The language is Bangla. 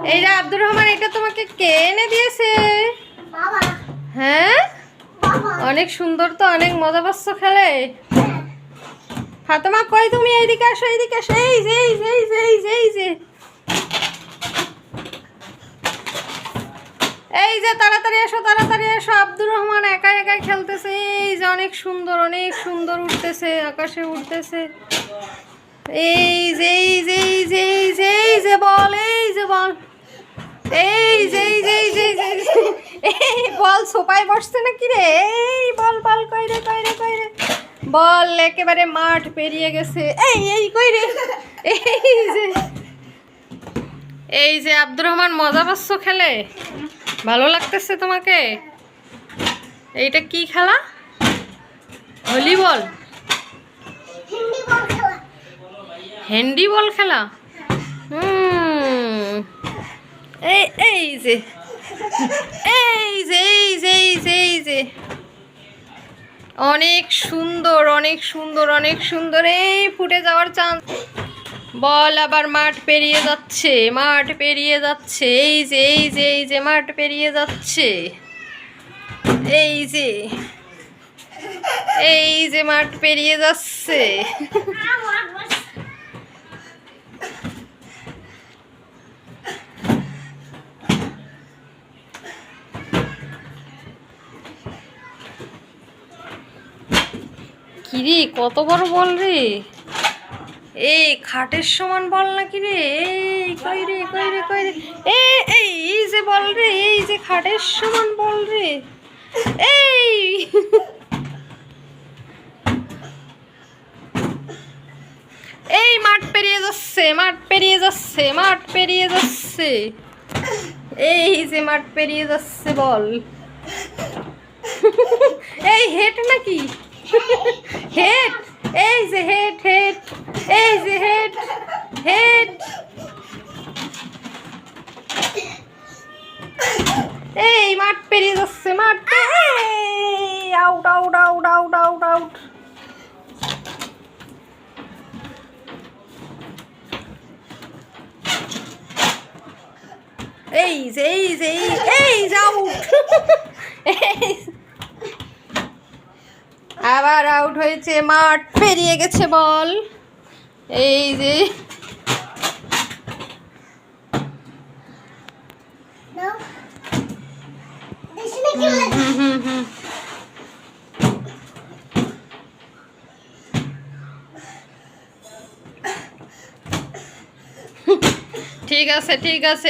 এই যে আব্দুর রহমান, এটা তোমাকে কে এনে দিয়েছে? বাবা। হ্যাঁ, বাবা। অনেক সুন্দর তো, অনেক মজা পাচ্ছ খেলে। ফাতেমা কই তুমি? এইদিকে আসো, এইদিকে আসো। এই যে এই যে এই যে এই যে এই যে এই যে তাড়াতাড়ি আসো, তাড়াতাড়ি আসো। আব্দুর রহমান একা একাই খেলতেছে। এই যে অনেক সুন্দর, অনেক সুন্দর উঠতেছে, আকাশে উঠতেছে। এই যে এই যে এই যে এই যে এই যে বল, এই যে বল, এই যে এই যে এই যে এই বল সোপায় বসছে নাকি রে? এই বল বল কই রে, কই রে, কই রে? বল একেবারে মাঠ পেরিয়ে গেছে। এই এই কই রে? এই যে আব্দুর রহমান, মজা পাচ্ছ খেলে? ভালো লাগতেছে তোমাকে? এইটা কি খেলা? ভলিবল? হ্যান্ডি বল খেলা? এই এই যে এই যে এই যে এই যে এই যে অনেক সুন্দর, অনেক সুন্দর, অনেক সুন্দর। এই ফুটে যাওয়ার চান্স। বল আবার মাঠ পেরিয়ে যাচ্ছে, মাঠ পেরিয়ে যাচ্ছে। এই যে এই যে এই যে মাঠ পেরিয়ে যাচ্ছে। এই যে এই যে মাঠ পেরিয়ে যাচ্ছে। কিরে, কত বড় বল রে? এই খাটের সমান বল নাকি রে? এই কই রে, কই রে, কই রে? এই এই যে বল রে, এই যে খাটের সমান বল রে। এই এই মাঠ পেরিয়ে যাচ্ছে, মাঠ পেরিয়ে যাচ্ছে, মাঠ পেরিয়ে যাচ্ছে। এই যে মাঠ পেরিয়ে যাচ্ছে বল। এই হেড নাকি? হেড? এই যে হেড, হেড, এই যে হেড, হেড। এই মাঠ পেরিয়ে যাচ্ছে, মাঠ। Out, out, out, out, out, out. এই যে এই যে এই যে আউট। আবার আউট হয়েছে, মাঠ পেরিয়ে গেছে বল। এই যে ঠিক আছে, ঠিক আছে।